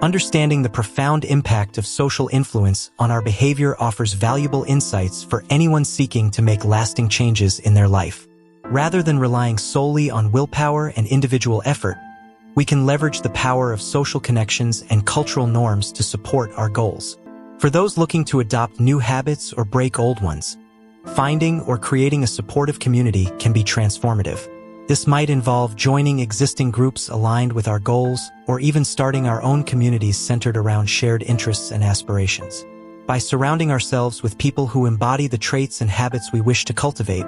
Understanding the profound impact of social influence on our behavior offers valuable insights for anyone seeking to make lasting changes in their life. Rather than relying solely on willpower and individual effort, we can leverage the power of social connections and cultural norms to support our goals. For those looking to adopt new habits or break old ones, finding or creating a supportive community can be transformative. This might involve joining existing groups aligned with our goals or even starting our own communities centered around shared interests and aspirations. By surrounding ourselves with people who embody the traits and habits we wish to cultivate,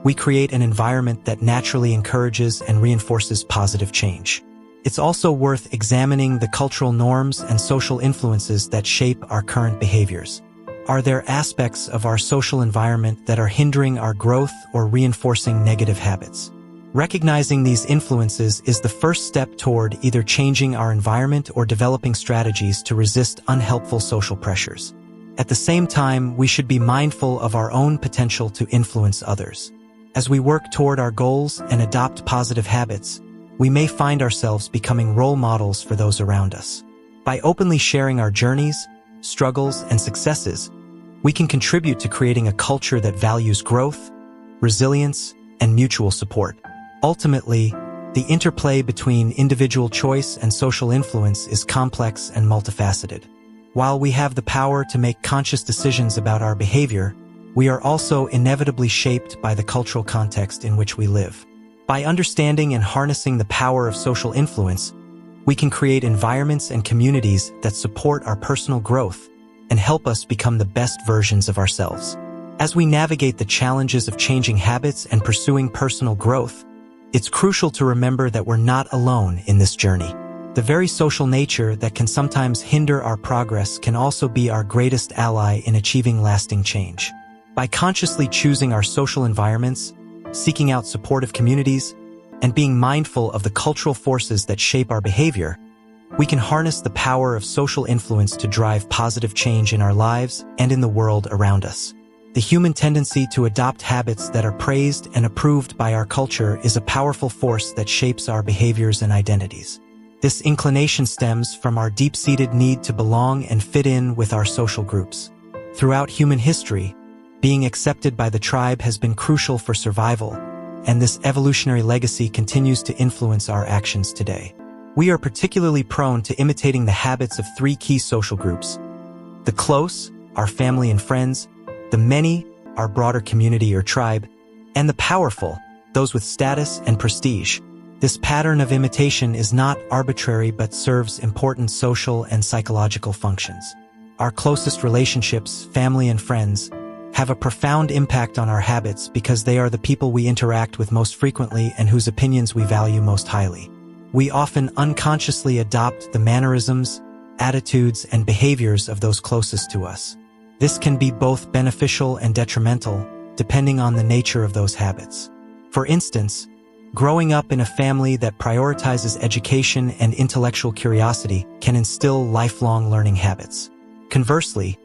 we create an environment that naturally encourages and reinforces positive change. It's also worth examining the cultural norms and social influences that shape our current behaviors. Are there aspects of our social environment that are hindering our growth or reinforcing negative habits? Recognizing these influences is the first step toward either changing our environment or developing strategies to resist unhelpful social pressures. At the same time, we should be mindful of our own potential to influence others. As we work toward our goals and adopt positive habits, we may find ourselves becoming role models for those around us. By openly sharing our journeys, struggles, and successes, we can contribute to creating a culture that values growth, resilience, and mutual support. Ultimately, the interplay between individual choice and social influence is complex and multifaceted. While we have the power to make conscious decisions about our behavior, we are also inevitably shaped by the cultural context in which we live. By understanding and harnessing the power of social influence, we can create environments and communities that support our personal growth and help us become the best versions of ourselves. As we navigate the challenges of changing habits and pursuing personal growth, it's crucial to remember that we're not alone in this journey. The very social nature that can sometimes hinder our progress can also be our greatest ally in achieving lasting change. By consciously choosing our social environments, seeking out supportive communities, and being mindful of the cultural forces that shape our behavior, we can harness the power of social influence to drive positive change in our lives and in the world around us. The human tendency to adopt habits that are praised and approved by our culture is a powerful force that shapes our behaviors and identities. This inclination stems from our deep-seated need to belong and fit in with our social groups. Throughout human history, being accepted by the tribe has been crucial for survival, and this evolutionary legacy continues to influence our actions today. We are particularly prone to imitating the habits of three key social groups: the close, our family and friends; the many, our broader community or tribe; and the powerful, those with status and prestige. This pattern of imitation is not arbitrary but serves important social and psychological functions. Our closest relationships, family and friends, have a profound impact on our habits because they are the people we interact with most frequently and whose opinions we value most highly. We often unconsciously adopt the mannerisms, attitudes, and behaviors of those closest to us. This can be both beneficial and detrimental, depending on the nature of those habits. For instance, growing up in a family that prioritizes education and intellectual curiosity can instill lifelong learning habits. Conversely,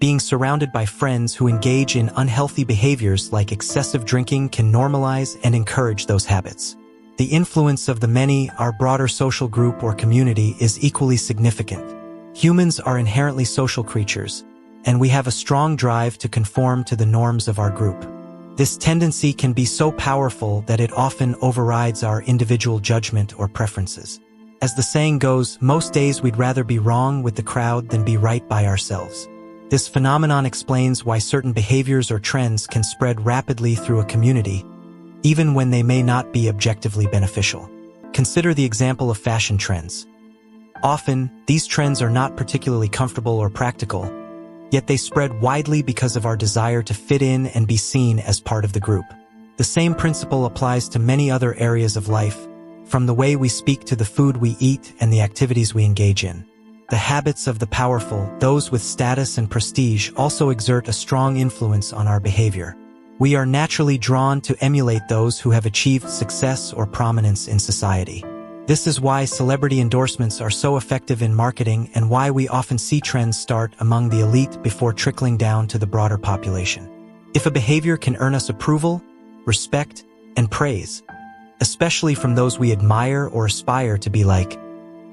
being surrounded by friends who engage in unhealthy behaviors like excessive drinking can normalize and encourage those habits. The influence of the many, our broader social group or community, is equally significant. Humans are inherently social creatures, and we have a strong drive to conform to the norms of our group. This tendency can be so powerful that it often overrides our individual judgment or preferences. As the saying goes, most days we'd rather be wrong with the crowd than be right by ourselves. This phenomenon explains why certain behaviors or trends can spread rapidly through a community, even when they may not be objectively beneficial. Consider the example of fashion trends. Often, these trends are not particularly comfortable or practical, yet they spread widely because of our desire to fit in and be seen as part of the group. The same principle applies to many other areas of life, from the way we speak to the food we eat and the activities we engage in. The habits of the powerful, those with status and prestige, also exert a strong influence on our behavior. We are naturally drawn to emulate those who have achieved success or prominence in society. This is why celebrity endorsements are so effective in marketing and why we often see trends start among the elite before trickling down to the broader population. If a behavior can earn us approval, respect, and praise, especially from those we admire or aspire to be like,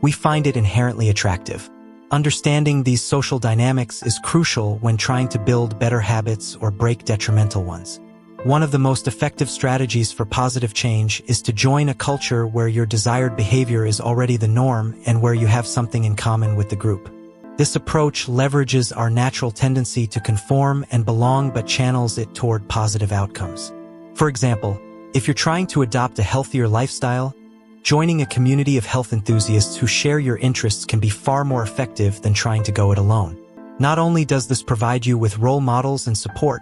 we find it inherently attractive. Understanding these social dynamics is crucial when trying to build better habits or break detrimental ones. One of the most effective strategies for positive change is to join a culture where your desired behavior is already the norm and where you have something in common with the group. This approach leverages our natural tendency to conform and belong but channels it toward positive outcomes. For example, if you're trying to adopt a healthier lifestyle, joining a community of health enthusiasts who share your interests can be far more effective than trying to go it alone. Not only does this provide you with role models and support,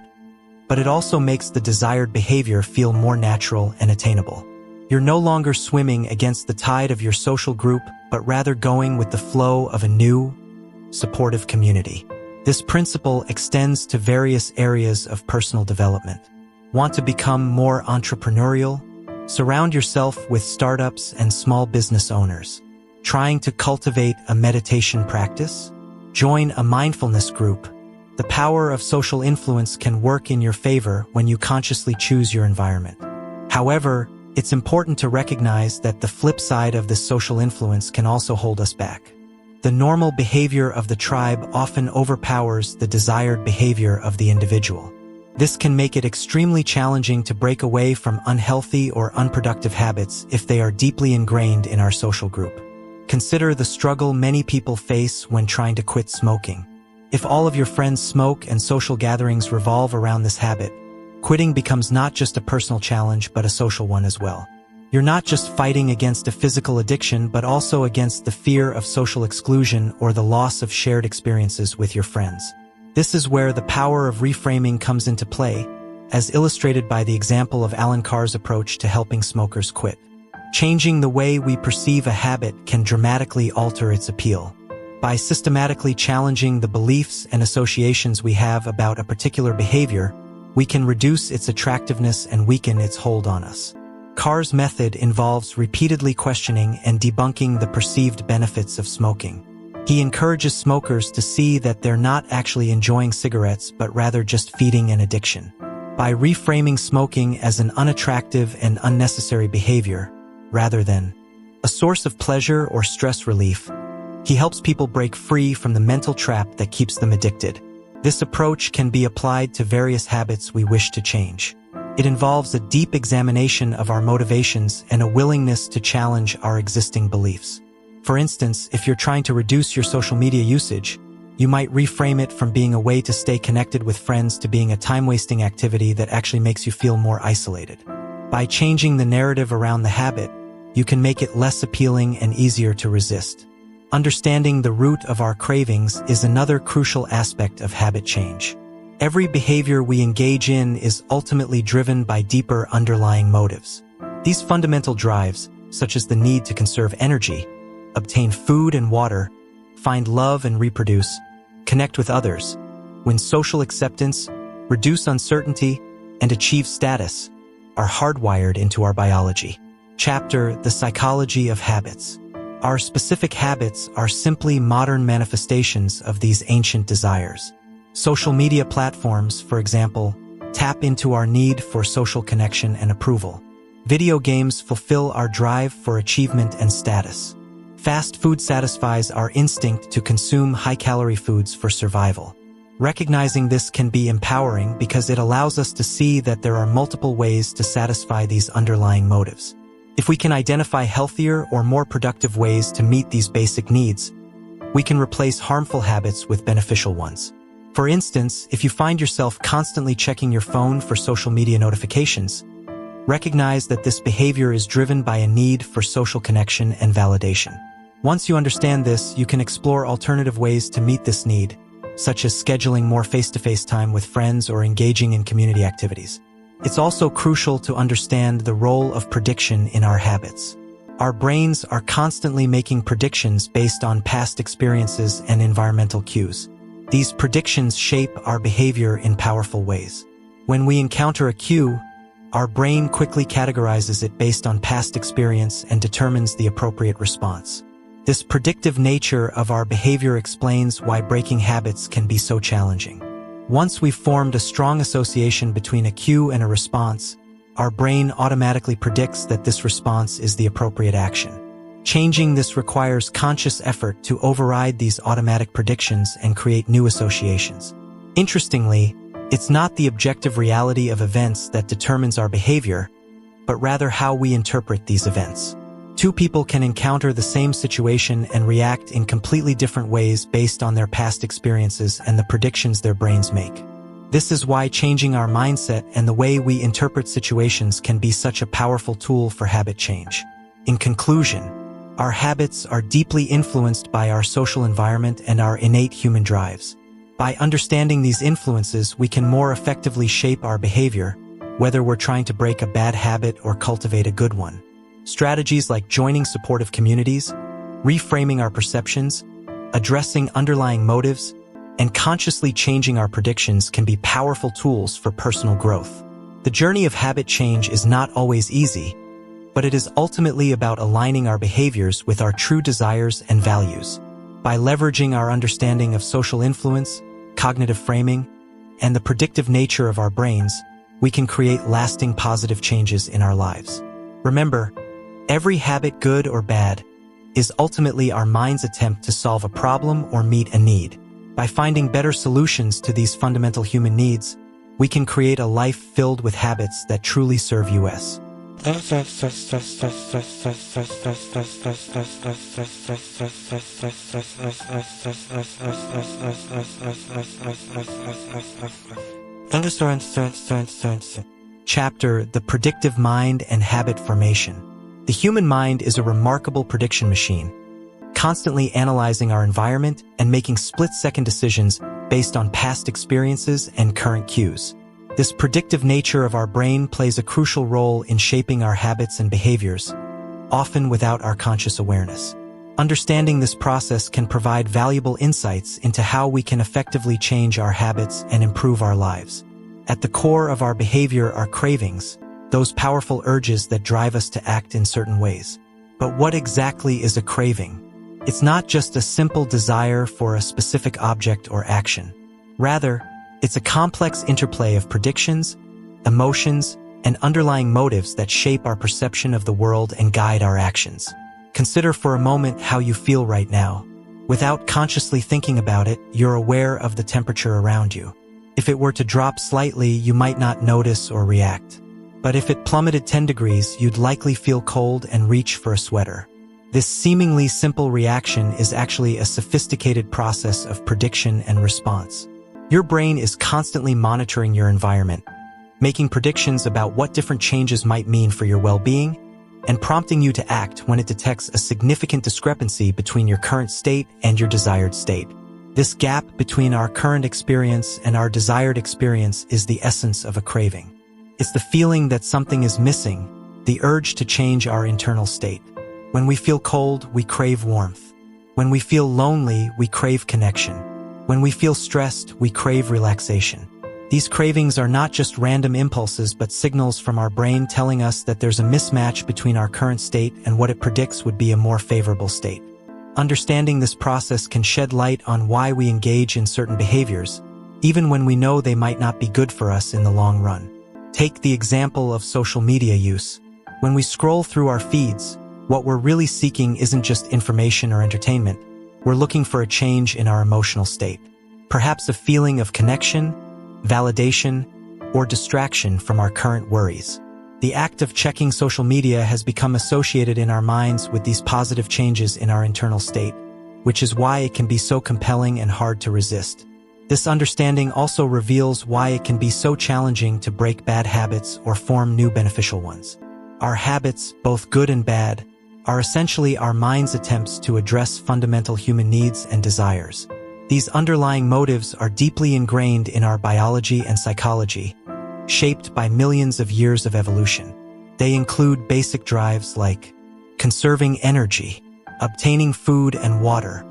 but it also makes the desired behavior feel more natural and attainable. You're no longer swimming against the tide of your social group, but rather going with the flow of a new, supportive community. This principle extends to various areas of personal development. Want to become more entrepreneurial? Surround yourself with startups and small business owners. Trying to cultivate a meditation practice? Join a mindfulness group. The power of social influence can work in your favor when you consciously choose your environment. However, it's important to recognize that the flip side of this social influence can also hold us back. The normal behavior of the tribe often overpowers the desired behavior of the individual. This can make it extremely challenging to break away from unhealthy or unproductive habits if they are deeply ingrained in our social group. Consider the struggle many people face when trying to quit smoking. If all of your friends smoke and social gatherings revolve around this habit, quitting becomes not just a personal challenge but a social one as well. You're not just fighting against a physical addiction but also against the fear of social exclusion or the loss of shared experiences with your friends. This is where the power of reframing comes into play, as illustrated by the example of Alan Carr's approach to helping smokers quit. Changing the way we perceive a habit can dramatically alter its appeal. By systematically challenging the beliefs and associations we have about a particular behavior, we can reduce its attractiveness and weaken its hold on us. Carr's method involves repeatedly questioning and debunking the perceived benefits of smoking. He encourages smokers to see that they're not actually enjoying cigarettes but rather just feeding an addiction. By reframing smoking as an unattractive and unnecessary behavior, rather than a source of pleasure or stress relief, he helps people break free from the mental trap that keeps them addicted. This approach can be applied to various habits we wish to change. It involves a deep examination of our motivations and a willingness to challenge our existing beliefs. For instance, if you're trying to reduce your social media usage, you might reframe it from being a way to stay connected with friends to being a time-wasting activity that actually makes you feel more isolated. By changing the narrative around the habit, you can make it less appealing and easier to resist. Understanding the root of our cravings is another crucial aspect of habit change. Every behavior we engage in is ultimately driven by deeper underlying motives. These fundamental drives, such as the need to conserve energy, obtain food and water, find love and reproduce, connect with others, win social acceptance, reduce uncertainty, and achieve status, are hardwired into our biology. Chapter: The Psychology of Habits. Our specific habits are simply modern manifestations of these ancient desires. Social media platforms, for example, tap into our need for social connection and approval. Video games fulfill our drive for achievement and status. Fast food satisfies our instinct to consume high-calorie foods for survival. Recognizing this can be empowering because it allows us to see that there are multiple ways to satisfy these underlying motives. If we can identify healthier or more productive ways to meet these basic needs, we can replace harmful habits with beneficial ones. For instance, if you find yourself constantly checking your phone for social media notifications, recognize that this behavior is driven by a need for social connection and validation. Once you understand this, you can explore alternative ways to meet this need, such as scheduling more face-to-face time with friends or engaging in community activities. It's also crucial to understand the role of prediction in our habits. Our brains are constantly making predictions based on past experiences and environmental cues. These predictions shape our behavior in powerful ways. When we encounter a cue, our brain quickly categorizes it based on past experience and determines the appropriate response. This predictive nature of our behavior explains why breaking habits can be so challenging. Once we've formed a strong association between a cue and a response, our brain automatically predicts that this response is the appropriate action. Changing this requires conscious effort to override these automatic predictions and create new associations. Interestingly, it's not the objective reality of events that determines our behavior, but rather how we interpret these events. Two people can encounter the same situation and react in completely different ways based on their past experiences and the predictions their brains make. This is why changing our mindset and the way we interpret situations can be such a powerful tool for habit change. In conclusion, our habits are deeply influenced by our social environment and our innate human drives. By understanding these influences, we can more effectively shape our behavior, whether we're trying to break a bad habit or cultivate a good one. Strategies like joining supportive communities, reframing our perceptions, addressing underlying motives, and consciously changing our predictions can be powerful tools for personal growth. The journey of habit change is not always easy, but it is ultimately about aligning our behaviors with our true desires and values. By leveraging our understanding of social influence, cognitive framing, and the predictive nature of our brains, we can create lasting positive changes in our lives. Remember, every habit, good or bad, is ultimately our mind's attempt to solve a problem or meet a need. By finding better solutions to these fundamental human needs, we can create a life filled with habits that truly serve us. Chapter: The Predictive Mind and Habit Formation. The human mind is a remarkable prediction machine, constantly analyzing our environment and making split-second decisions based on past experiences and current cues. This predictive nature of our brain plays a crucial role in shaping our habits and behaviors, often without our conscious awareness. Understanding this process can provide valuable insights into how we can effectively change our habits and improve our lives. At the core of our behavior are cravings, those powerful urges that drive us to act in certain ways. But what exactly is a craving? It's not just a simple desire for a specific object or action. Rather, it's a complex interplay of predictions, emotions, and underlying motives that shape our perception of the world and guide our actions. Consider for a moment how you feel right now. Without consciously thinking about it, you're aware of the temperature around you. If it were to drop slightly, you might not notice or react. But if it plummeted 10 degrees, you'd likely feel cold and reach for a sweater. This seemingly simple reaction is actually a sophisticated process of prediction and response. Your brain is constantly monitoring your environment, making predictions about what different changes might mean for your well-being, and prompting you to act when it detects a significant discrepancy between your current state and your desired state. This gap between our current experience and our desired experience is the essence of a craving. It's the feeling that something is missing, the urge to change our internal state. When we feel cold, we crave warmth. When we feel lonely, we crave connection. When we feel stressed, we crave relaxation. These cravings are not just random impulses, but signals from our brain telling us that there's a mismatch between our current state and what it predicts would be a more favorable state. Understanding this process can shed light on why we engage in certain behaviors, even when we know they might not be good for us in the long run. Take the example of social media use. When we scroll through our feeds, what we're really seeking isn't just information or entertainment. We're looking for a change in our emotional state. Perhaps a feeling of connection, validation, or distraction from our current worries. The act of checking social media has become associated in our minds with these positive changes in our internal state, which is why it can be so compelling and hard to resist. This understanding also reveals why it can be so challenging to break bad habits or form new beneficial ones. Our habits, both good and bad, are essentially our mind's attempts to address fundamental human needs and desires. These underlying motives are deeply ingrained in our biology and psychology, shaped by millions of years of evolution. They include basic drives like conserving energy, obtaining food and water,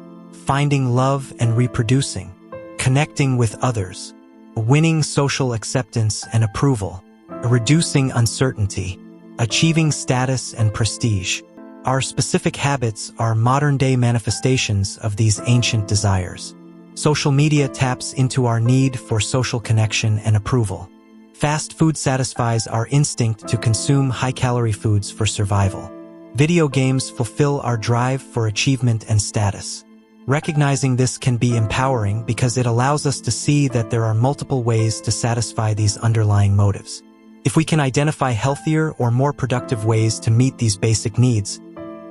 finding love and reproducing, connecting with others, winning social acceptance and approval, reducing uncertainty, achieving status and prestige. Our specific habits are modern-day manifestations of these ancient desires. Social media taps into our need for social connection and approval. Fast food satisfies our instinct to consume high-calorie foods for survival. Video games fulfill our drive for achievement and status. Recognizing this can be empowering because it allows us to see that there are multiple ways to satisfy these underlying motives. If we can identify healthier or more productive ways to meet these basic needs,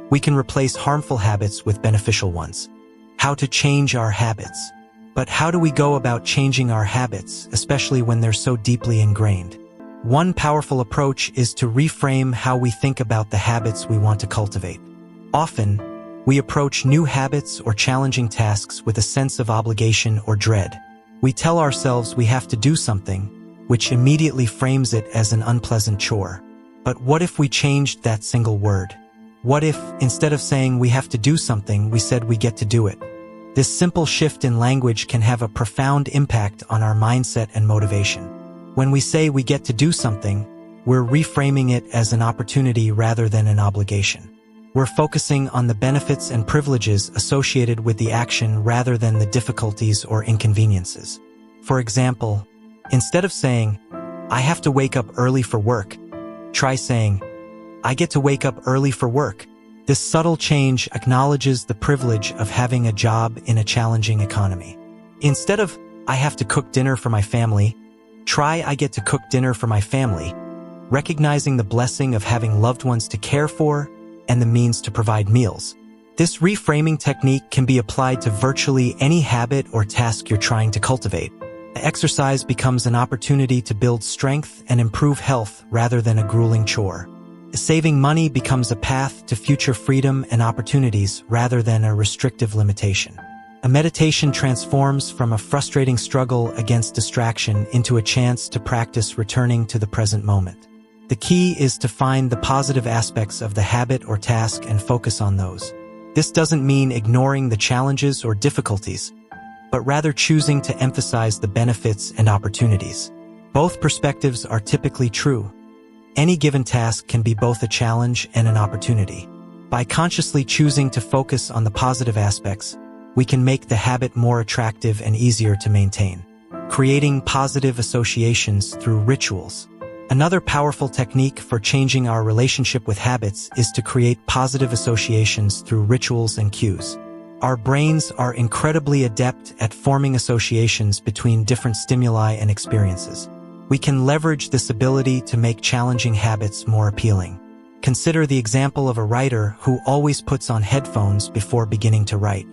we can replace harmful habits with beneficial ones. How to change our habits. But how do we go about changing our habits, especially when they're so deeply ingrained? One powerful approach is to reframe how we think about the habits we want to cultivate. Often, we approach new habits or challenging tasks with a sense of obligation or dread. We tell ourselves we have to do something, which immediately frames it as an unpleasant chore. But what if we changed that single word? What if, instead of saying we have to do something, we said we get to do it? This simple shift in language can have a profound impact on our mindset and motivation. When we say we get to do something, we're reframing it as an opportunity rather than an obligation. We're focusing on the benefits and privileges associated with the action rather than the difficulties or inconveniences. For example, instead of saying, I have to wake up early for work, try saying, I get to wake up early for work. This subtle change acknowledges the privilege of having a job in a challenging economy. Instead of, I have to cook dinner for my family, try I get to cook dinner for my family, recognizing the blessing of having loved ones to care for and the means to provide meals. This reframing technique can be applied to virtually any habit or task you're trying to cultivate. Exercise becomes an opportunity to build strength and improve health rather than a grueling chore. Saving money becomes a path to future freedom and opportunities rather than a restrictive limitation. A meditation transforms from a frustrating struggle against distraction into a chance to practice returning to the present moment. The key is to find the positive aspects of the habit or task and focus on those. This doesn't mean ignoring the challenges or difficulties, but rather choosing to emphasize the benefits and opportunities. Both perspectives are typically true. Any given task can be both a challenge and an opportunity. By consciously choosing to focus on the positive aspects, we can make the habit more attractive and easier to maintain. Creating positive associations through rituals. Another powerful technique for changing our relationship with habits is to create positive associations through rituals and cues. Our brains are incredibly adept at forming associations between different stimuli and experiences. We can leverage this ability to make challenging habits more appealing. Consider the example of a writer who always puts on headphones before beginning to write.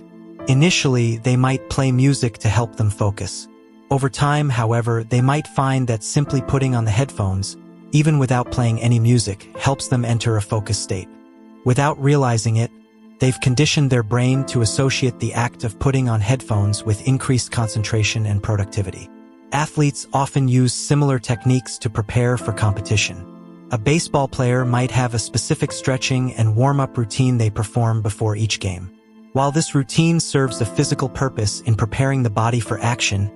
Initially, they might play music to help them focus. Over time, however, they might find that simply putting on the headphones, even without playing any music, helps them enter a focused state. Without realizing it, they've conditioned their brain to associate the act of putting on headphones with increased concentration and productivity. Athletes often use similar techniques to prepare for competition. A baseball player might have a specific stretching and warm-up routine they perform before each game. While this routine serves a physical purpose in preparing the body for action,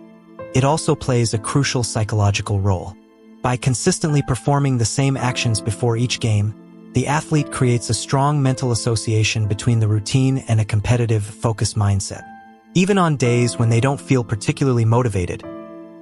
it also plays a crucial psychological role. By consistently performing the same actions before each game, the athlete creates a strong mental association between the routine and a competitive, focused mindset. Even on days when they don't feel particularly motivated,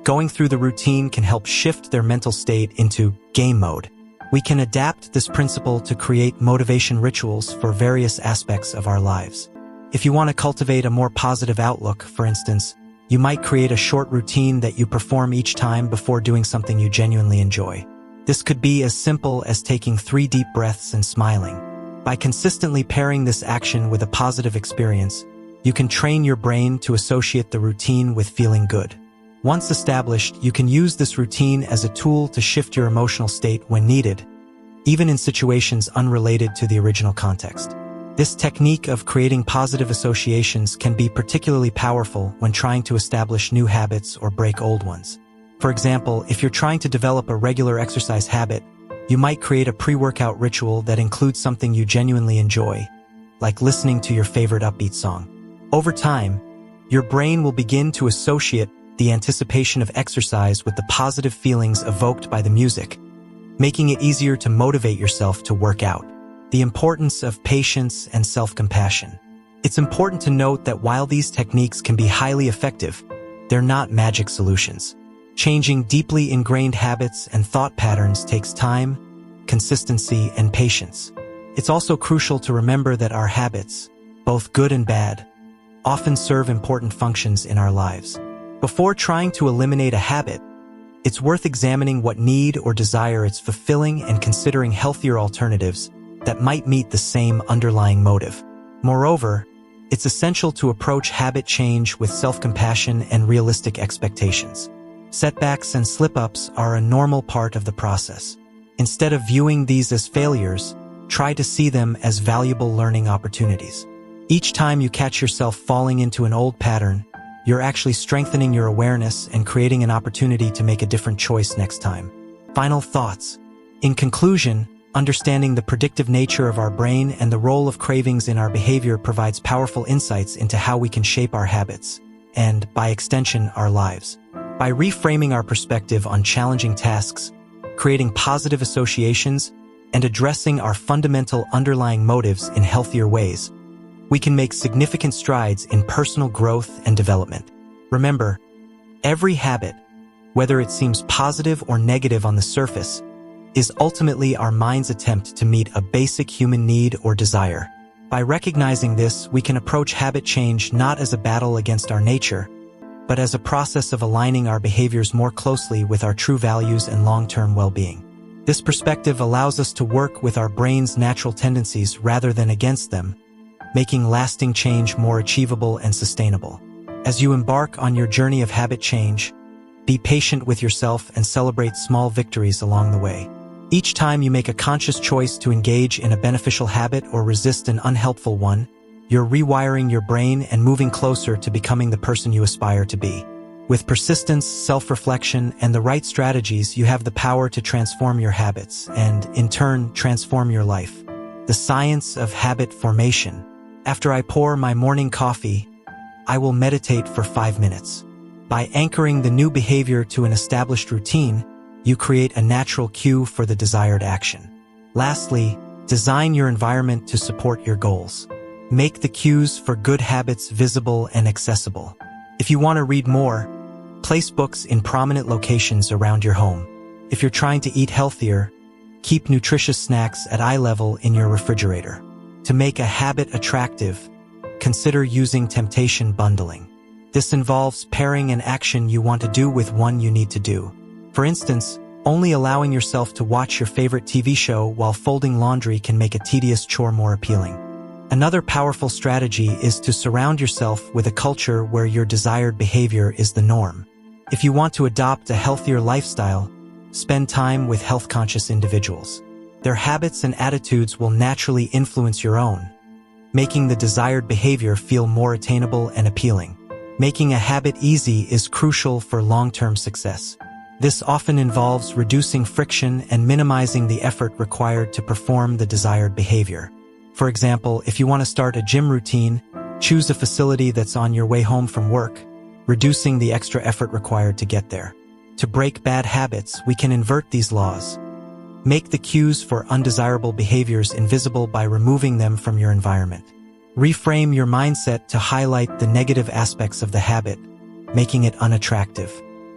going through the routine can help shift their mental state into game mode. We can adapt this principle to create motivation rituals for various aspects of our lives. If you want to cultivate a more positive outlook, for instance, you might create a short routine that you perform each time before doing something you genuinely enjoy. This could be as simple as taking 3 deep breaths and smiling. By consistently pairing this action with a positive experience, you can train your brain to associate the routine with feeling good. Once established, you can use this routine as a tool to shift your emotional state when needed, even in situations unrelated to the original context. This technique of creating positive associations can be particularly powerful when trying to establish new habits or break old ones. For example, if you're trying to develop a regular exercise habit, you might create a pre-workout ritual that includes something you genuinely enjoy, like listening to your favorite upbeat song. Over time, your brain will begin to associate the anticipation of exercise with the positive feelings evoked by the music, making it easier to motivate yourself to work out. The importance of patience and self-compassion. It's important to note that while these techniques can be highly effective, they're not magic solutions. Changing deeply ingrained habits and thought patterns takes time, consistency, and patience. It's also crucial to remember that our habits, both good and bad, often serve important functions in our lives. Before trying to eliminate a habit, it's worth examining what need or desire it's fulfilling and considering healthier alternatives that might meet the same underlying motive. Moreover, it's essential to approach habit change with self-compassion and realistic expectations. Setbacks and slip-ups are a normal part of the process. Instead of viewing these as failures, try to see them as valuable learning opportunities. Each time you catch yourself falling into an old pattern, you're actually strengthening your awareness and creating an opportunity to make a different choice next time. Final thoughts. In conclusion, understanding the predictive nature of our brain and the role of cravings in our behavior provides powerful insights into how we can shape our habits, and, by extension, our lives. By reframing our perspective on challenging tasks, creating positive associations, and addressing our fundamental underlying motives in healthier ways, we can make significant strides in personal growth and development. Remember, every habit, whether it seems positive or negative on the surface, is ultimately our mind's attempt to meet a basic human need or desire. By recognizing this, we can approach habit change not as a battle against our nature, but as a process of aligning our behaviors more closely with our true values and long-term well-being. This perspective allows us to work with our brain's natural tendencies rather than against them, making lasting change more achievable and sustainable. As you embark on your journey of habit change, be patient with yourself and celebrate small victories along the way. Each time you make a conscious choice to engage in a beneficial habit or resist an unhelpful one, you're rewiring your brain and moving closer to becoming the person you aspire to be. With persistence, self-reflection, and the right strategies, you have the power to transform your habits and, in turn, transform your life. The science of habit formation. After I pour my morning coffee, I will meditate for 5 minutes. By anchoring the new behavior to an established routine, you create a natural cue for the desired action. Lastly, design your environment to support your goals. Make the cues for good habits visible and accessible. If you want to read more, place books in prominent locations around your home. If you're trying to eat healthier, keep nutritious snacks at eye level in your refrigerator. To make a habit attractive, consider using temptation bundling. This involves pairing an action you want to do with one you need to do. For instance, only allowing yourself to watch your favorite TV show while folding laundry can make a tedious chore more appealing. Another powerful strategy is to surround yourself with a culture where your desired behavior is the norm. If you want to adopt a healthier lifestyle, spend time with health-conscious individuals. Their habits and attitudes will naturally influence your own, making the desired behavior feel more attainable and appealing. Making a habit easy is crucial for long-term success. This often involves reducing friction and minimizing the effort required to perform the desired behavior. For example, if you want to start a gym routine, choose a facility that's on your way home from work, reducing the extra effort required to get there. To break bad habits, we can invert these laws. Make the cues for undesirable behaviors invisible by removing them from your environment. Reframe your mindset to highlight the negative aspects of the habit, making it unattractive.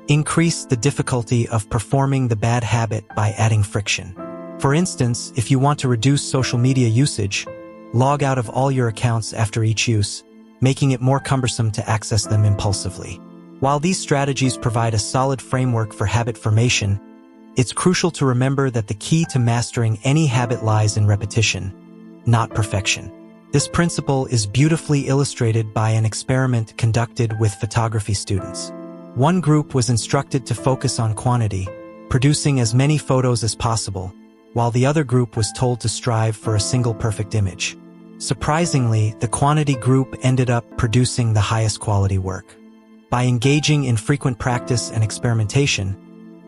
Increase the difficulty of performing the bad habit by adding friction. For instance, if you want to reduce social media usage, log out of all your accounts after each use, making it more cumbersome to access them impulsively. While these strategies provide a solid framework for habit formation, it's crucial to remember that the key to mastering any habit lies in repetition, not perfection. This principle is beautifully illustrated by an experiment conducted with photography students. One group was instructed to focus on quantity, producing as many photos as possible, while the other group was told to strive for a single perfect image. Surprisingly, the quantity group ended up producing the highest quality work. By engaging in frequent practice and experimentation,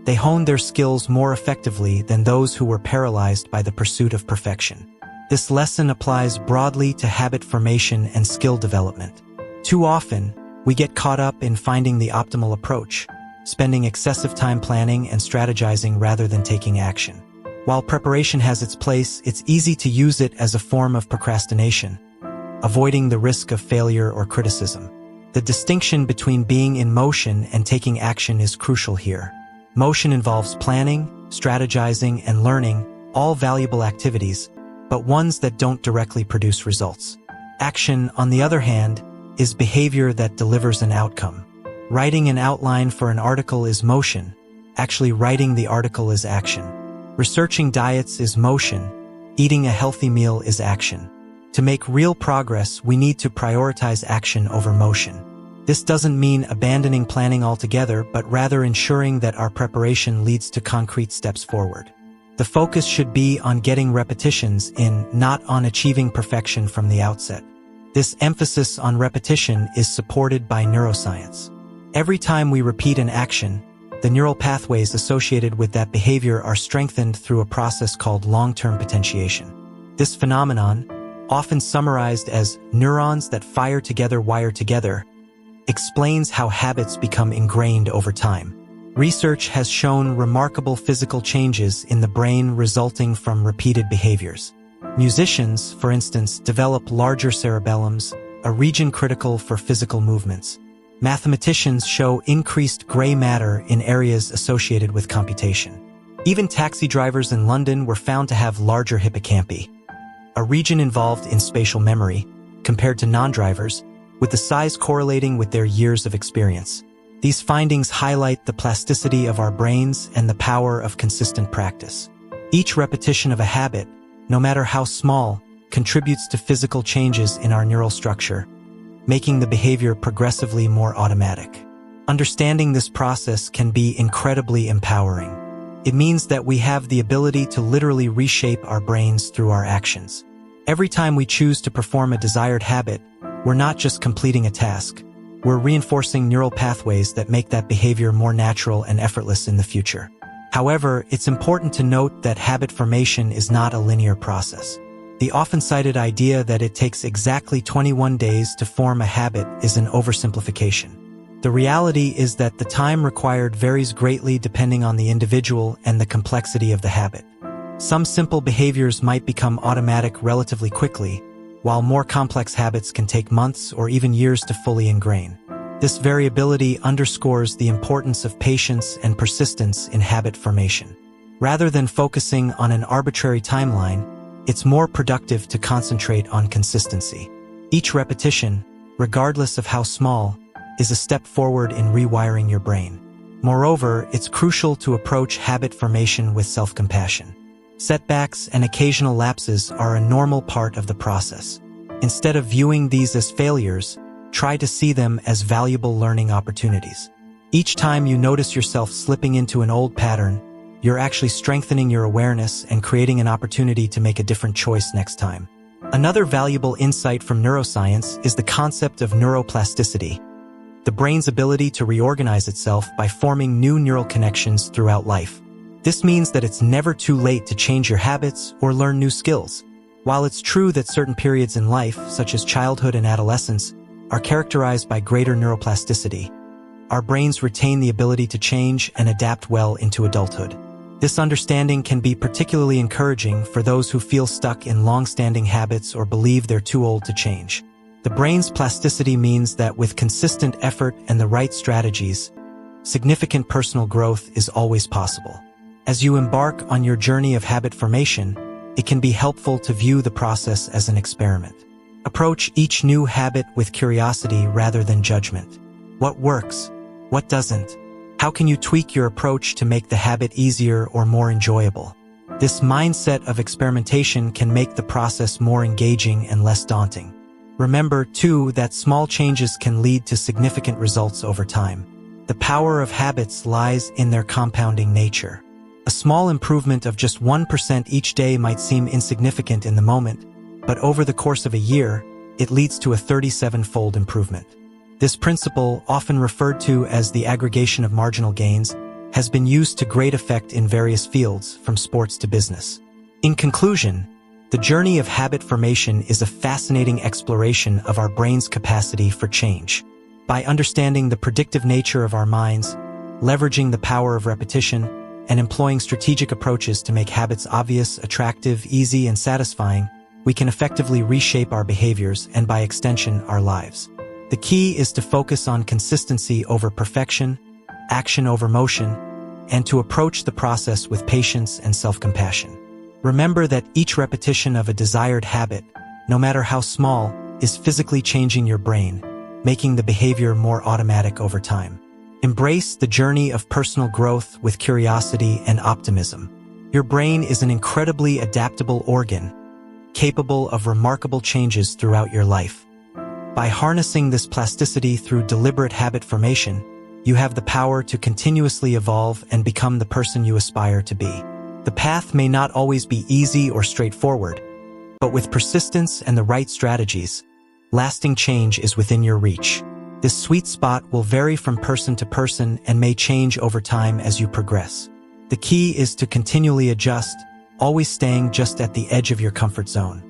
they honed their skills more effectively than those who were paralyzed by the pursuit of perfection. This lesson applies broadly to habit formation and skill development. Too often, we get caught up in finding the optimal approach, spending excessive time planning and strategizing rather than taking action. While preparation has its place, it's easy to use it as a form of procrastination, avoiding the risk of failure or criticism. The distinction between being in motion and taking action is crucial here. Motion involves planning, strategizing, and learning, all valuable activities, but ones that don't directly produce results. Action, on the other hand, is behavior that delivers an outcome. Writing an outline for an article is motion. Actually writing the article is action. Researching diets is motion. Eating a healthy meal is action. To make real progress, we need to prioritize action over motion. This doesn't mean abandoning planning altogether, but rather ensuring that our preparation leads to concrete steps forward. The focus should be on getting repetitions in, not on achieving perfection from the outset. This emphasis on repetition is supported by neuroscience. Every time we repeat an action, the neural pathways associated with that behavior are strengthened through a process called long-term potentiation. This phenomenon, often summarized as neurons that fire together wire together, explains how habits become ingrained over time. Research has shown remarkable physical changes in the brain resulting from repeated behaviors. Musicians, for instance, develop larger cerebellums, a region critical for physical movements. Mathematicians show increased gray matter in areas associated with computation. Even taxi drivers in London were found to have larger hippocampi, a region involved in spatial memory, compared to non-drivers, with the size correlating with their years of experience. These findings highlight the plasticity of our brains and the power of consistent practice. Each repetition of a habit, no matter how small, contributes to physical changes in our neural structure, making the behavior progressively more automatic. Understanding this process can be incredibly empowering. It means that we have the ability to literally reshape our brains through our actions. Every time we choose to perform a desired habit, we're not just completing a task. We're reinforcing neural pathways that make that behavior more natural and effortless in the future. However, it's important to note that habit formation is not a linear process. The often cited idea that it takes exactly 21 days to form a habit is an oversimplification. The reality is that the time required varies greatly depending on the individual and the complexity of the habit. Some simple behaviors might become automatic relatively quickly, while more complex habits can take months or even years to fully ingrain. This variability underscores the importance of patience and persistence in habit formation. Rather than focusing on an arbitrary timeline, it's more productive to concentrate on consistency. Each repetition, regardless of how small, is a step forward in rewiring your brain. Moreover, it's crucial to approach habit formation with self-compassion. Setbacks and occasional lapses are a normal part of the process. Instead of viewing these as failures, try to see them as valuable learning opportunities. Each time you notice yourself slipping into an old pattern, you're actually strengthening your awareness and creating an opportunity to make a different choice next time. Another valuable insight from neuroscience is the concept of neuroplasticity, the brain's ability to reorganize itself by forming new neural connections throughout life. This means that it's never too late to change your habits or learn new skills. While it's true that certain periods in life, such as childhood and adolescence, are characterized by greater neuroplasticity, our brains retain the ability to change and adapt well into adulthood. This understanding can be particularly encouraging for those who feel stuck in long-standing habits or believe they're too old to change. The brain's plasticity means that with consistent effort and the right strategies, significant personal growth is always possible. As you embark on your journey of habit formation, it can be helpful to view the process as an experiment. Approach each new habit with curiosity rather than judgment. What works? What doesn't? How can you tweak your approach to make the habit easier or more enjoyable? This mindset of experimentation can make the process more engaging and less daunting. Remember, too, that small changes can lead to significant results over time. The power of habits lies in their compounding nature. A small improvement of just 1% each day might seem insignificant in the moment, but over the course of a year, it leads to a 37-fold improvement. This principle, often referred to as the aggregation of marginal gains, has been used to great effect in various fields, from sports to business. In conclusion, the journey of habit formation is a fascinating exploration of our brain's capacity for change. By understanding the predictive nature of our minds, leveraging the power of repetition, and employing strategic approaches to make habits obvious, attractive, easy, and satisfying, we can effectively reshape our behaviors and, by extension, our lives. The key is to focus on consistency over perfection, action over motion, and to approach the process with patience and self-compassion. Remember that each repetition of a desired habit, no matter how small, is physically changing your brain, making the behavior more automatic over time. Embrace the journey of personal growth with curiosity and optimism. Your brain is an incredibly adaptable organ, capable of remarkable changes throughout your life. By harnessing this plasticity through deliberate habit formation, you have the power to continuously evolve and become the person you aspire to be. The path may not always be easy or straightforward, but with persistence and the right strategies, lasting change is within your reach. This sweet spot will vary from person to person and may change over time as you progress. The key is to continually adjust, always staying just at the edge of your comfort zone.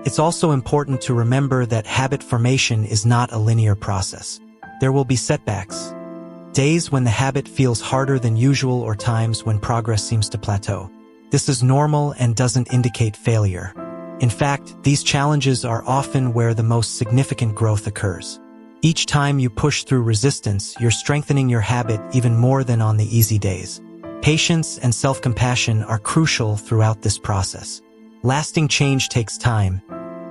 It's also important to remember that habit formation is not a linear process. There will be setbacks, days when the habit feels harder than usual or times when progress seems to plateau. This is normal and doesn't indicate failure. In fact, these challenges are often where the most significant growth occurs. Each time you push through resistance, you're strengthening your habit even more than on the easy days. Patience and self-compassion are crucial throughout this process. Lasting change takes time,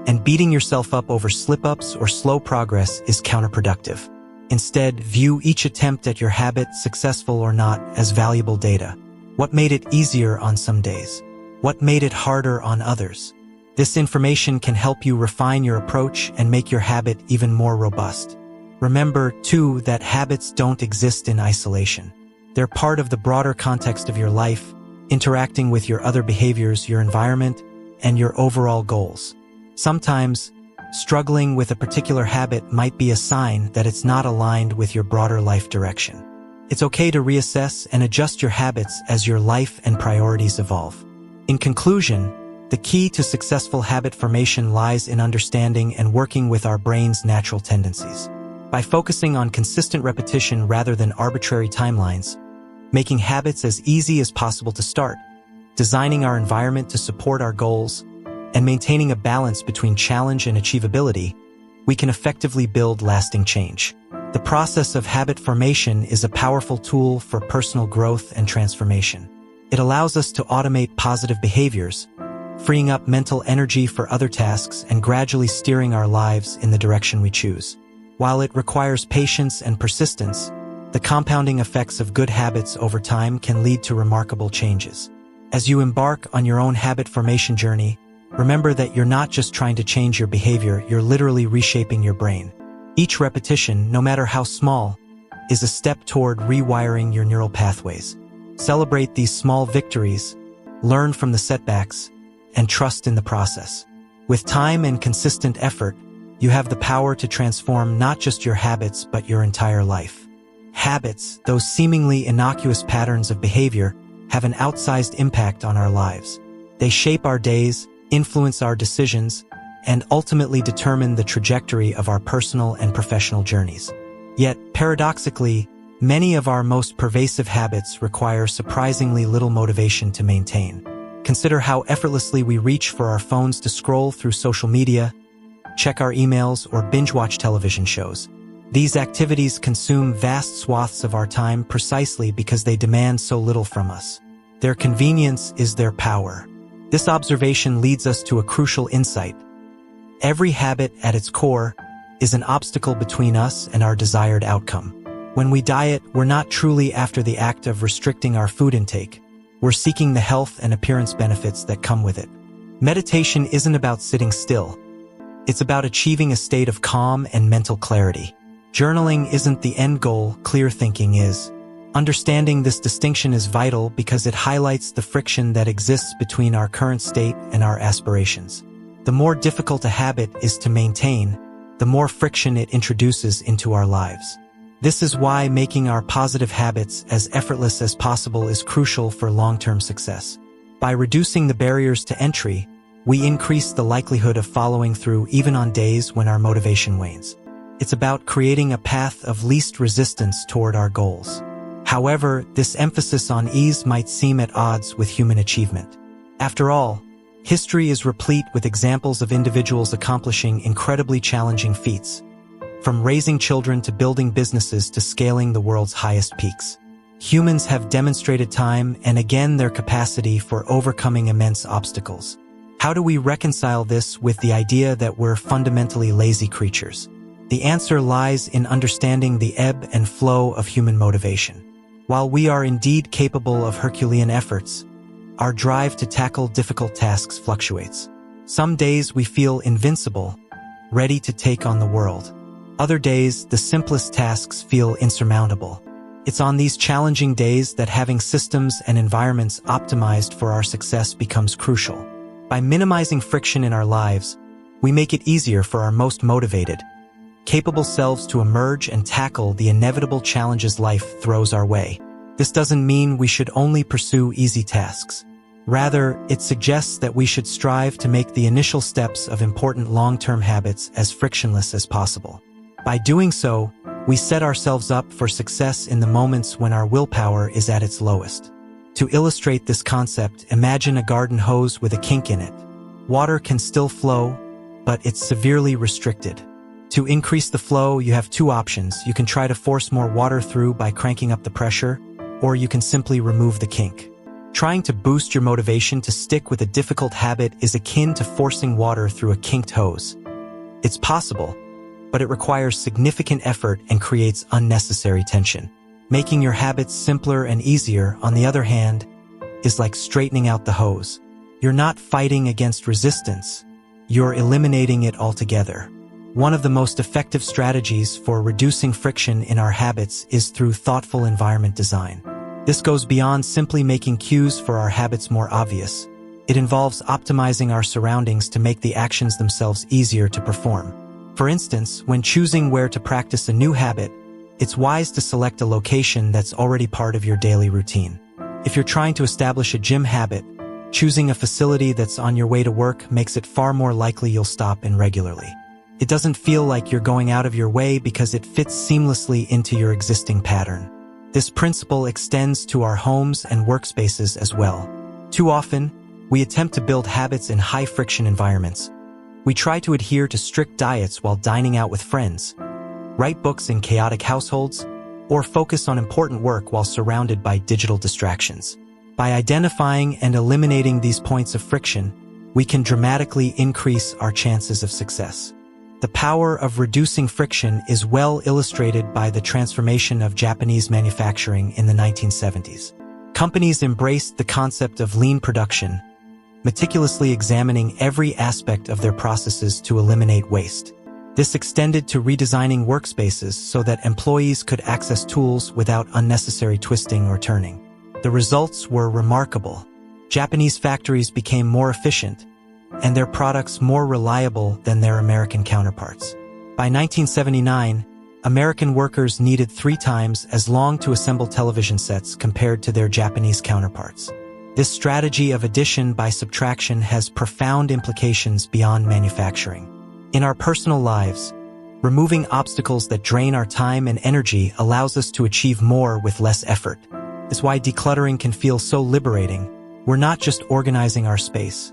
and beating yourself up over slip-ups or slow progress is counterproductive. Instead, view each attempt at your habit, successful or not, as valuable data. What made it easier on some days? What made it harder on others? This information can help you refine your approach and make your habit even more robust. Remember, too, that habits don't exist in isolation. They're part of the broader context of your life, interacting with your other behaviors, your environment, and your overall goals. Sometimes, struggling with a particular habit might be a sign that it's not aligned with your broader life direction. It's okay to reassess and adjust your habits as your life and priorities evolve. In conclusion, the key to successful habit formation lies in understanding and working with our brain's natural tendencies. By focusing on consistent repetition rather than arbitrary timelines, making habits as easy as possible to start, designing our environment to support our goals, and maintaining a balance between challenge and achievability, we can effectively build lasting change. The process of habit formation is a powerful tool for personal growth and transformation. It allows us to automate positive behaviors, freeing up mental energy for other tasks and gradually steering our lives in the direction we choose. While it requires patience and persistence, the compounding effects of good habits over time can lead to remarkable changes. As you embark on your own habit formation journey, remember that you're not just trying to change your behavior, you're literally reshaping your brain. Each repetition, no matter how small, is a step toward rewiring your neural pathways. Celebrate these small victories, learn from the setbacks, and trust in the process. With time and consistent effort, you have the power to transform not just your habits but your entire life. Habits, those seemingly innocuous patterns of behavior, have an outsized impact on our lives. They shape our days, influence our decisions, and ultimately determine the trajectory of our personal and professional journeys. Yet, paradoxically, many of our most pervasive habits require surprisingly little motivation to maintain. Consider how effortlessly we reach for our phones to scroll through social media, check our emails, or binge-watch television shows. These activities consume vast swaths of our time precisely because they demand so little from us. Their convenience is their power. This observation leads us to a crucial insight. Every habit at its core is an obstacle between us and our desired outcome. When we diet, we're not truly after the act of restricting our food intake. We're seeking the health and appearance benefits that come with it. Meditation isn't about sitting still. It's about achieving a state of calm and mental clarity. Journaling isn't the end goal, clear thinking is. Understanding this distinction is vital because it highlights the friction that exists between our current state and our aspirations. The more difficult a habit is to maintain, the more friction it introduces into our lives. This is why making our positive habits as effortless as possible is crucial for long-term success. By reducing the barriers to entry, we increase the likelihood of following through even on days when our motivation wanes. It's about creating a path of least resistance toward our goals. However, this emphasis on ease might seem at odds with human achievement. After all, history is replete with examples of individuals accomplishing incredibly challenging feats, from raising children to building businesses to scaling the world's highest peaks. Humans have demonstrated time and again their capacity for overcoming immense obstacles. How do we reconcile this with the idea that we're fundamentally lazy creatures? The answer lies in understanding the ebb and flow of human motivation. While we are indeed capable of Herculean efforts, our drive to tackle difficult tasks fluctuates. Some days we feel invincible, ready to take on the world. Other days, the simplest tasks feel insurmountable. It's on these challenging days that having systems and environments optimized for our success becomes crucial. By minimizing friction in our lives, we make it easier for our most motivated, capable selves to emerge and tackle the inevitable challenges life throws our way. This doesn't mean we should only pursue easy tasks. Rather, it suggests that we should strive to make the initial steps of important long-term habits as frictionless as possible. By doing so, we set ourselves up for success in the moments when our willpower is at its lowest. To illustrate this concept, imagine a garden hose with a kink in it. Water can still flow, but it's severely restricted. To increase the flow, you have two options. You can try to force more water through by cranking up the pressure, or you can simply remove the kink. Trying to boost your motivation to stick with a difficult habit is akin to forcing water through a kinked hose. It's possible, but it requires significant effort and creates unnecessary tension. Making your habits simpler and easier, on the other hand, is like straightening out the hose. You're not fighting against resistance, you're eliminating it altogether. One of the most effective strategies for reducing friction in our habits is through thoughtful environment design. This goes beyond simply making cues for our habits more obvious. It involves optimizing our surroundings to make the actions themselves easier to perform. For instance, when choosing where to practice a new habit, it's wise to select a location that's already part of your daily routine. If you're trying to establish a gym habit, choosing a facility that's on your way to work makes it far more likely you'll stop in regularly. It doesn't feel like you're going out of your way because it fits seamlessly into your existing pattern. This principle extends to our homes and workspaces as well. Too often, we attempt to build habits in high-friction environments. We try to adhere to strict diets while dining out with friends, write books in chaotic households, or focus on important work while surrounded by digital distractions. By identifying and eliminating these points of friction, we can dramatically increase our chances of success. The power of reducing friction is well illustrated by the transformation of Japanese manufacturing in the 1970s. Companies embraced the concept of lean production, meticulously examining every aspect of their processes to eliminate waste. This extended to redesigning workspaces so that employees could access tools without unnecessary twisting or turning. The results were remarkable. Japanese factories became more efficient, and their products more reliable than their American counterparts. By 1979, American workers needed 3 times as long to assemble television sets compared to their Japanese counterparts. This strategy of addition by subtraction has profound implications beyond manufacturing. In our personal lives, removing obstacles that drain our time and energy allows us to achieve more with less effort. It's why decluttering can feel so liberating. We're not just organizing our space.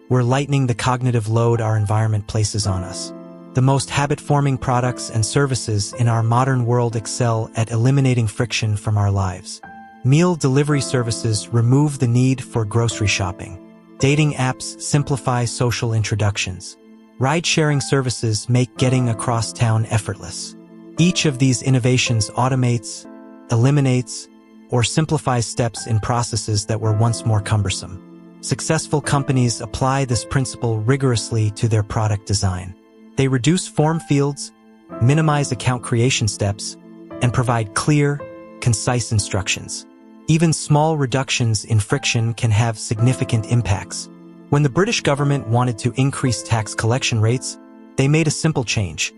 We're lightening the cognitive load our environment places on us. The most habit-forming products and services in our modern world excel at eliminating friction from our lives. Meal delivery services remove the need for grocery shopping. Dating apps simplify social introductions. Ride-sharing services make getting across town effortless. Each of these innovations automates, eliminates, or simplifies steps in processes that were once more cumbersome. Successful companies apply this principle rigorously to their product design. They reduce form fields, minimize account creation steps, and provide clear, concise instructions. Even small reductions in friction can have significant impacts. When the British government wanted to increase tax collection rates, they made a simple change.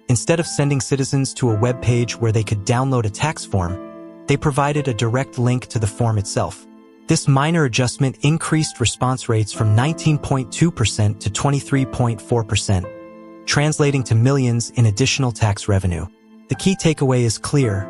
Instead of sending citizens to a web page where they could download a tax form, they provided a direct link to the form itself. This minor adjustment increased response rates from 19.2% to 23.4%, translating to millions in additional tax revenue. The key takeaway is clear.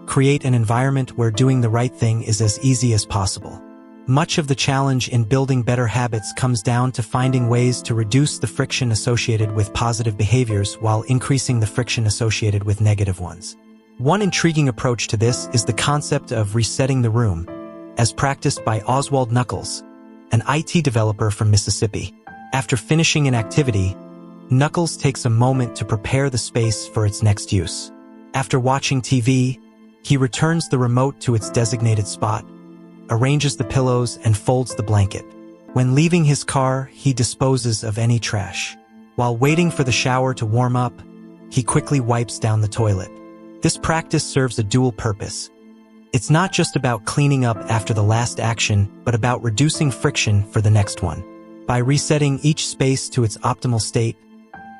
Create an environment where doing the right thing is as easy as possible. Much of the challenge in building better habits comes down to finding ways to reduce the friction associated with positive behaviors while increasing the friction associated with negative ones. One intriguing approach to this is the concept of resetting the room, as practiced by Oswald Knuckles, an IT developer from Mississippi. After finishing an activity, Knuckles takes a moment to prepare the space for its next use. After watching TV, he returns the remote to its designated spot, arranges the pillows, and folds the blanket. When leaving his car, he disposes of any trash. While waiting for the shower to warm up, he quickly wipes down the toilet. This practice serves a dual purpose. It's not just about cleaning up after the last action, but about reducing friction for the next one. By resetting each space to its optimal state,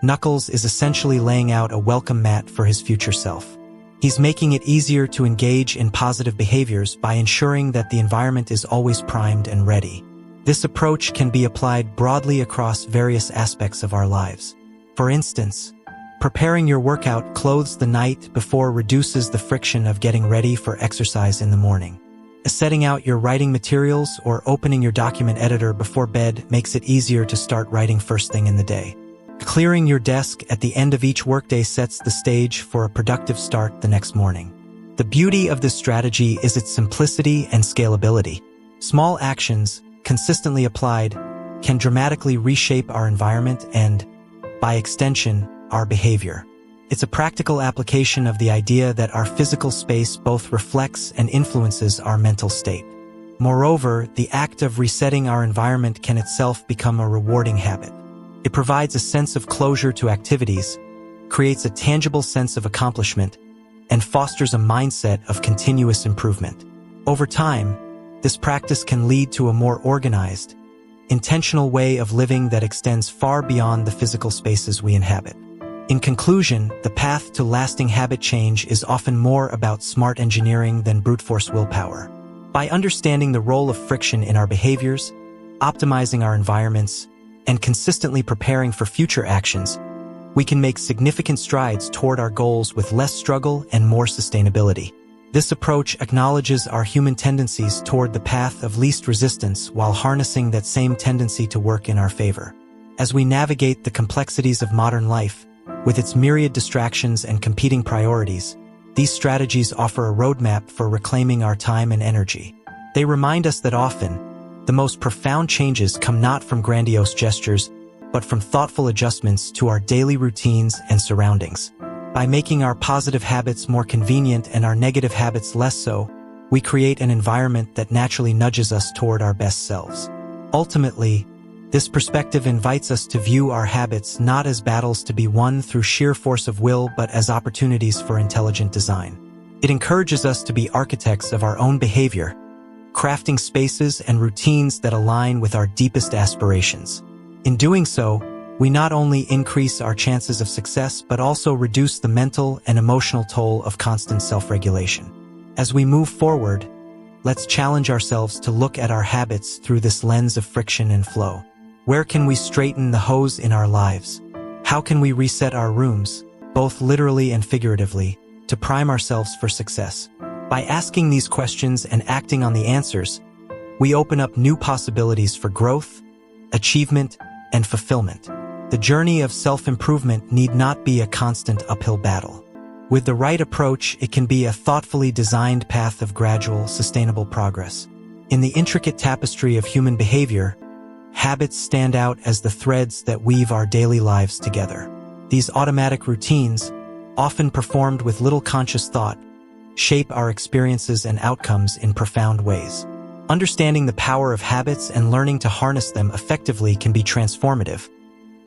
Knuckles is essentially laying out a welcome mat for his future self. He's making it easier to engage in positive behaviors by ensuring that the environment is always primed and ready. This approach can be applied broadly across various aspects of our lives. For instance, preparing your workout clothes the night before reduces the friction of getting ready for exercise in the morning. Setting out your writing materials or opening your document editor before bed makes it easier to start writing first thing in the day. Clearing your desk at the end of each workday sets the stage for a productive start the next morning. The beauty of this strategy is its simplicity and scalability. Small actions, consistently applied, can dramatically reshape our environment and, by extension, our behavior. It's a practical application of the idea that our physical space both reflects and influences our mental state. Moreover, the act of resetting our environment can itself become a rewarding habit. It provides a sense of closure to activities, creates a tangible sense of accomplishment, and fosters a mindset of continuous improvement. Over time, this practice can lead to a more organized, intentional way of living that extends far beyond the physical spaces we inhabit. In conclusion, the path to lasting habit change is often more about smart engineering than brute force willpower. By understanding the role of friction in our behaviors, optimizing our environments, and consistently preparing for future actions, we can make significant strides toward our goals with less struggle and more sustainability. This approach acknowledges our human tendencies toward the path of least resistance while harnessing that same tendency to work in our favor. As we navigate the complexities of modern life, with its myriad distractions and competing priorities, these strategies offer a roadmap for reclaiming our time and energy. They remind us that often, the most profound changes come not from grandiose gestures, but from thoughtful adjustments to our daily routines and surroundings. By making our positive habits more convenient and our negative habits less so, we create an environment that naturally nudges us toward our best selves. Ultimately, this perspective invites us to view our habits not as battles to be won through sheer force of will, but as opportunities for intelligent design. It encourages us to be architects of our own behavior, crafting spaces and routines that align with our deepest aspirations. In doing so, we not only increase our chances of success, but also reduce the mental and emotional toll of constant self-regulation. As we move forward, let's challenge ourselves to look at our habits through this lens of friction and flow. Where can we straighten the hose in our lives? How can we reset our rooms, both literally and figuratively, to prime ourselves for success? By asking these questions and acting on the answers, we open up new possibilities for growth, achievement, and fulfillment. The journey of self-improvement need not be a constant uphill battle. With the right approach, it can be a thoughtfully designed path of gradual, sustainable progress. In the intricate tapestry of human behavior, habits stand out as the threads that weave our daily lives together. These automatic routines, often performed with little conscious thought, shape our experiences and outcomes in profound ways. Understanding the power of habits and learning to harness them effectively can be transformative,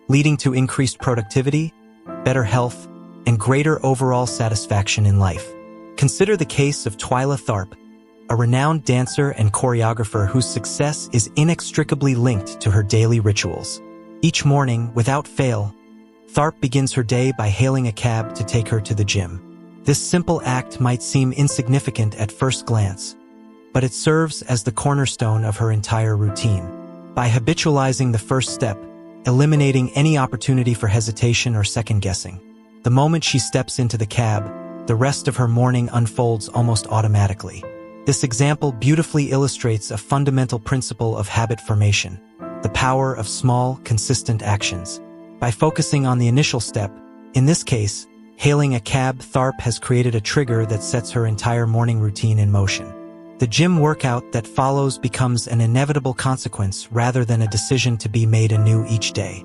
leading to increased productivity, better health, and greater overall satisfaction in life. Consider the case of Twyla Tharp, a renowned dancer and choreographer whose success is inextricably linked to her daily rituals. Each morning, without fail, Tharp begins her day by hailing a cab to take her to the gym. This simple act might seem insignificant at first glance, but it serves as the cornerstone of her entire routine. By habitualizing the first step, eliminating any opportunity for hesitation or second-guessing, the moment she steps into the cab, the rest of her morning unfolds almost automatically. This example beautifully illustrates a fundamental principle of habit formation, the power of small, consistent actions. By focusing on the initial step, in this case, Hailing a cab, Tharp has created a trigger that sets her entire morning routine in motion. The gym workout that follows becomes an inevitable consequence rather than a decision to be made anew each day.